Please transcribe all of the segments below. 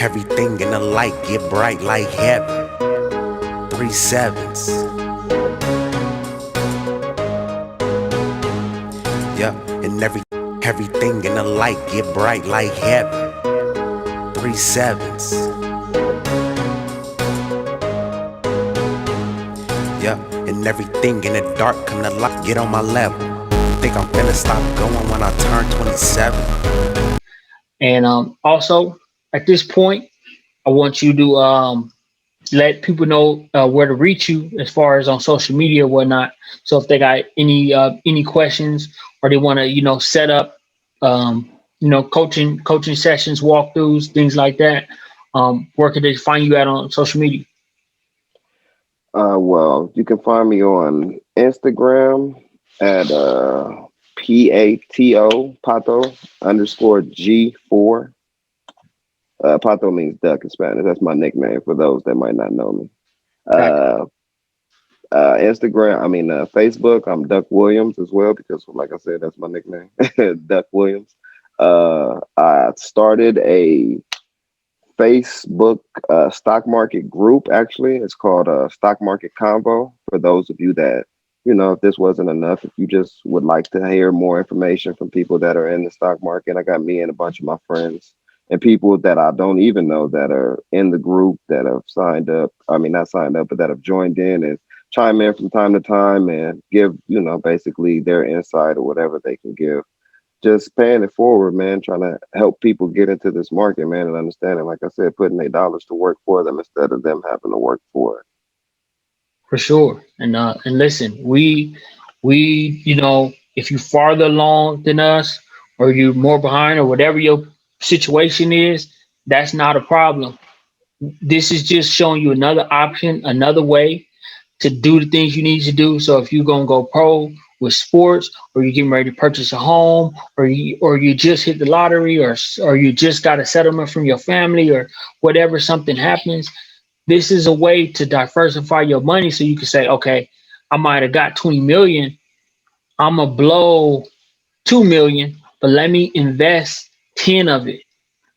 Everything in the light get bright like heaven. 3 sevens. Yeah, and everything in the light get bright like heaven. 3 sevens. Yeah, and everything in the dark come to light. Get on my level. Think I'm finna stop going when I turn 27. And also, at this point, I want you to let people know where to reach you as far as on social media or whatnot. So if they got any questions or they want to set up coaching sessions, walkthroughs, things like that, where can they find you at on social media? Well, you can find me on Instagram at Pato underscore G4. Pato means duck in Spanish. That's my nickname for those that might not know me. Gotcha. Uh, Facebook, I'm Duck Williams as well because, like I said, that's my nickname, Duck Williams. I started a Facebook stock market group. Actually, it's called Stock Market Convo. For those of you that, if this wasn't enough, if you just would like to hear more information from people that are in the stock market, I got me and a bunch of my friends and people that I don't even know that are in the group that have signed up. I mean, not signed up, but that have joined in and chime in from time to time and give, basically their insight or whatever they can give, just paying it forward, man, trying to help people get into this market, man, and understanding, like I said, putting their dollars to work for them instead of them having to work for it. For sure. And listen, we if you farther along than us or you're more behind or whatever your situation is, that's not a problem. This is just showing you another option, another way to do the things you need to do. So if you're gonna go pro with sports, or you're getting ready to purchase a home, or you just hit the lottery, or you just got a settlement from your family, or whatever, something happens. This is a way to diversify your money, so you can say, okay, I might have got 20 million. I'm gonna blow 2 million, but let me invest 10 of it.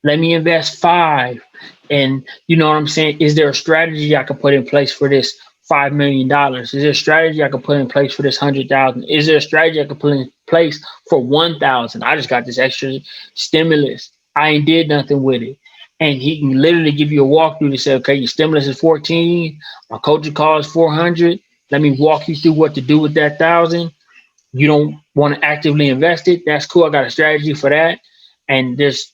Let me invest five. And you know what I'm saying? Is there a strategy I could put in place for this $5 million? Is there a strategy I could put in place for this 100,000? Is there a strategy I could put in place for 1,000? I just got this extra stimulus. I ain't did nothing with it. And he can literally give you a walkthrough to say, okay, your stimulus is 14, my coaching call is 400. Let me walk you through what to do with that 1,000. You don't want to actively invest it. That's cool. I got a strategy for that. And there's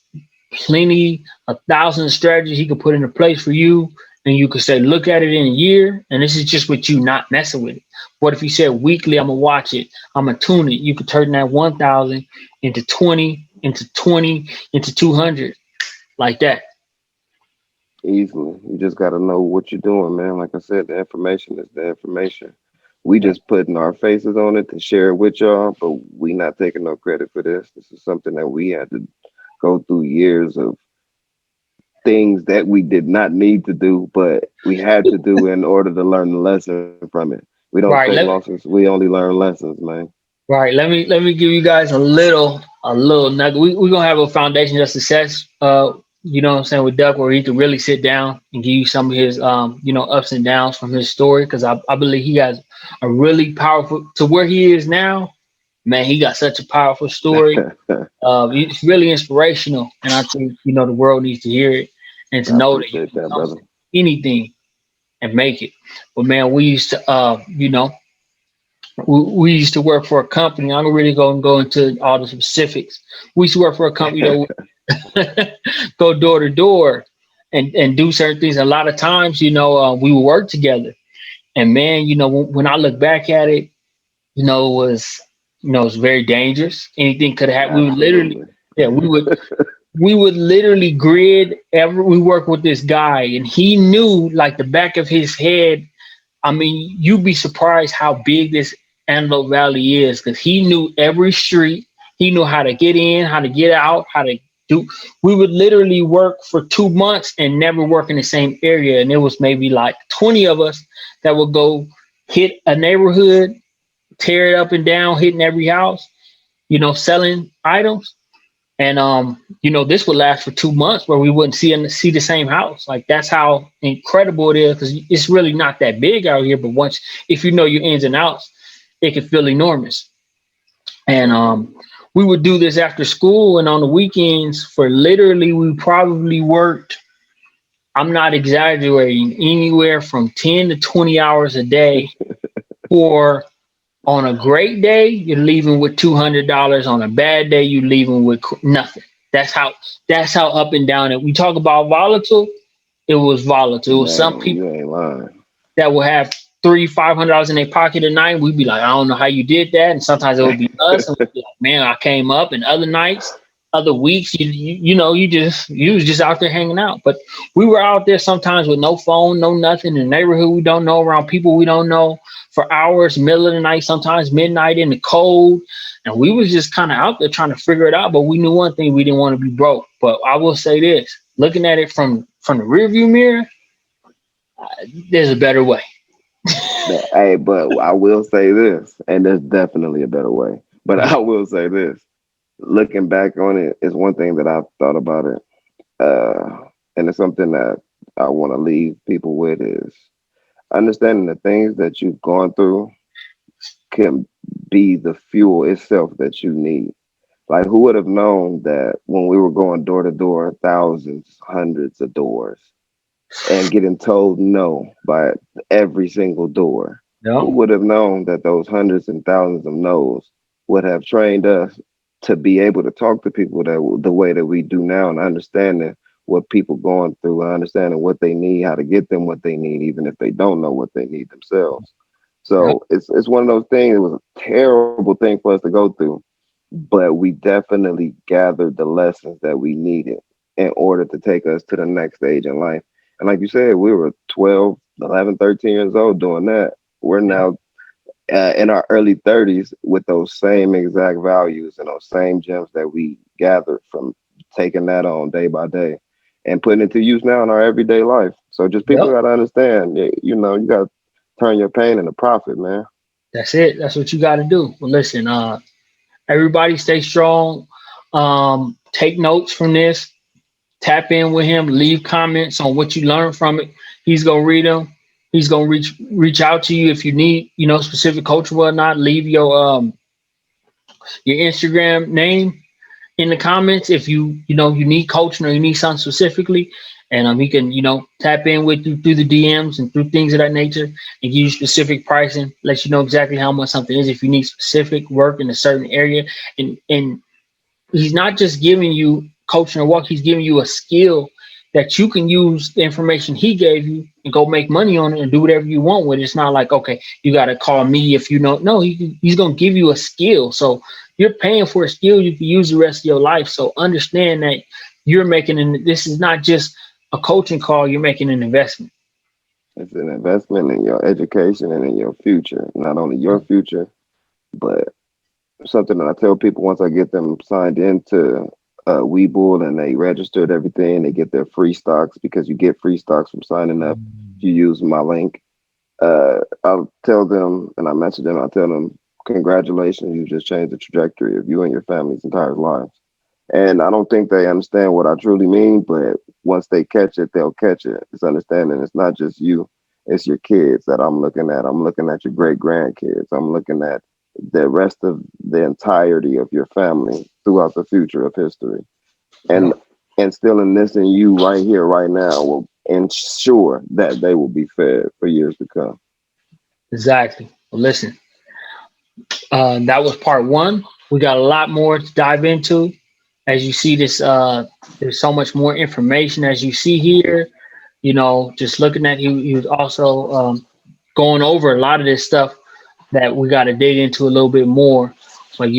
plenty, 1,000 strategies he could put into place for you. And you could say, look at it in a year. And this is just with you not messing with it. What if you said weekly, I'm going to watch it, I'm going to tune it? You could turn that 1,000 into 20, into 20, into 200, like that. Easily. You just got to know what you're doing, man. Like I said, the information is the information. We just putting our faces on it to share it with y'all, but we not taking no credit for this. This is something that we had to go through years of things that we did not need to do, but we had to do in order to learn the lesson from it. We don't take Right. losses. We only learn lessons, man. Right. Let me give you guys a little nugget. We're gonna have a foundation of success. You know what I'm saying, with Duck, where he can really sit down and give you some of his ups and downs from his story. Cause I believe he has a really powerful, to where he is now, man, he got such a powerful story. It's really inspirational. And I think, the world needs to hear it and to I know that you appreciate can that, come brother. from anything and make it. But man, we used to we used to work for a company. I'm not really going to go into all the specifics. We used to work for a company that would go door to door and do certain things. A lot of times, we would work together. And man, when I look back at it, it was very dangerous. Anything could have happened. We would literally, Absolutely. yeah, we would literally grid. We work with this guy, and he knew like the back of his head. I mean, you'd be surprised how big this Antelope Valley is, because he knew every street. He knew how to get in, how to get out, how to do. We would literally work for 2 months and never work in the same area. And it was maybe like 20 of us that would go hit a neighborhood, tear it up and down, hitting every house, selling items. And this would last for 2 months where we wouldn't see the same house. Like that's how incredible it is, because it's really not that big out here. But once, if you know your ins and outs, it can feel enormous. And we would do this after school and on the weekends for literally, we probably worked, I'm not exaggerating, anywhere from 10 to 20 hours a day. For on a great day, you're leaving with $200. On a bad day, you're leaving with nothing. That's how up and down it. We talk about volatile. It was volatile. It was some Man, people you ain't lying. that will have $300-$500 in their pocket a night. We'd be like, I don't know how you did that. And sometimes it would be us, and we'd be like, man, I came up. And other nights, other weeks, you was just out there hanging out. But we were out there sometimes with no phone, no nothing, in the neighborhood we don't know, around people we don't know, for hours, middle of the night, sometimes midnight in the cold. And we was just kind of out there trying to figure it out. But we knew one thing: we didn't want to be broke. But I will say this: looking at it from the rearview mirror, there's a better way. Hey, but I will say this, and there's definitely a better way. But I will say this: looking back on it is one thing that I've thought about it, and it's something that I want to leave people with is understanding the things that you've gone through can be the fuel itself that you need. Like, who would have known that when we were going door to door, thousands, hundreds of doors, and getting told no by every single door? Who No. would have known that those hundreds and thousands of no's would have trained us to be able to talk to people that the way that we do now, and understanding what people going through, and understanding what they need, how to get them what they need, even if they don't know what they need themselves. No. So it's one of those things. It was a terrible thing for us to go through, but we definitely gathered the lessons that we needed in order to take us to the next stage in life. And like you said, we were 12, 11, 13 years old doing that. We're Yeah. now in our early 30s with those same exact values and those same gems that we gathered from taking that on day by day and putting it to use now in our everyday life. So just people Yep. got to understand, you got to turn your pain into profit, man. That's it. That's what you got to do. Well, listen, everybody stay strong. Take notes from this. Tap in with him. Leave comments on what you learned from it. He's gonna read them. He's gonna reach out to you if you need, specific coaching, whatnot. Leave your Instagram name in the comments if you need coaching or you need something specifically, and he can tap in with you through the DMs and through things of that nature, and give you specific pricing, let you know exactly how much something is if you need specific work in a certain area. And he's not just giving you coaching or work; he's giving you a skill that you can use the information he gave you and go make money on it and do whatever you want with it. It's not like, okay, you got to call me if you know. No, he's going to give you a skill. So you're paying for a skill you can use the rest of your life. So understand that you're this is not just a coaching call, you're making an investment. It's an investment in your education and in your future. Not only your future, but something that I tell people once I get them signed into Webull and they registered everything, they get their free stocks, because you get free stocks from signing up if you use my link. I'll tell them, and I message them, I'll tell them, congratulations, you just changed the trajectory of you and your family's entire lives. And I don't think they understand what I truly mean, but once they catch it, they'll catch it. It's understanding it's not just you, it's your kids that I'm looking at. I'm looking at your great grandkids. I'm looking at the rest of the entirety of your family throughout the future of history. And instilling this in you right here, right now, will ensure that they will be fed for years to come. Exactly. Well, listen, that was part one. We got a lot more to dive into. As you see this, there's so much more information as you see here. Just looking at, he was also going over a lot of this stuff that we got to dig into a little bit more. But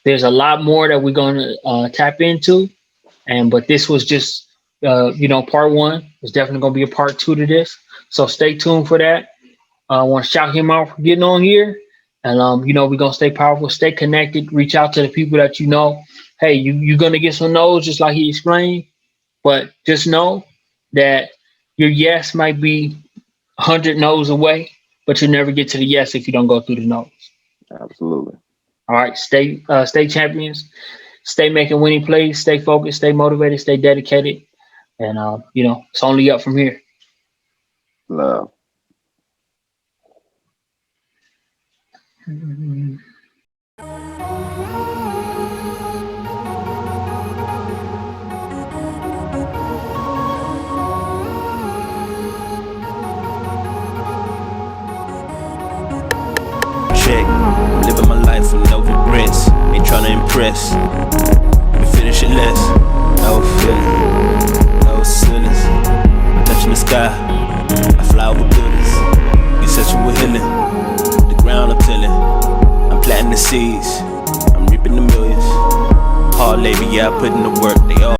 there's a lot more that we're going to tap into. But this was just part one. There's definitely going to be a part two to this. So stay tuned for that. I want to shout him out for getting on here. And we're gonna stay powerful, stay connected, reach out to the people that you know. Hey, you're gonna get some no's just like he explained, but just know that your yes might be 100 no's away, but you'll never get to the yes if you don't go through the no's. Absolutely. All right, stay champions. stay making winning plays, stay focused, stay motivated, stay dedicated, and it's only up from here. Love. Check, I'm living my life with no regrets. Ain't tryna impress. We finish it less. No feeling, no ceilings. Touching the sky, I fly over buildings. You searching with healing. The ground I'm tilling. I'm planting the seeds. I'm reaping the millions. Hard labor, yeah, I put in the work. They all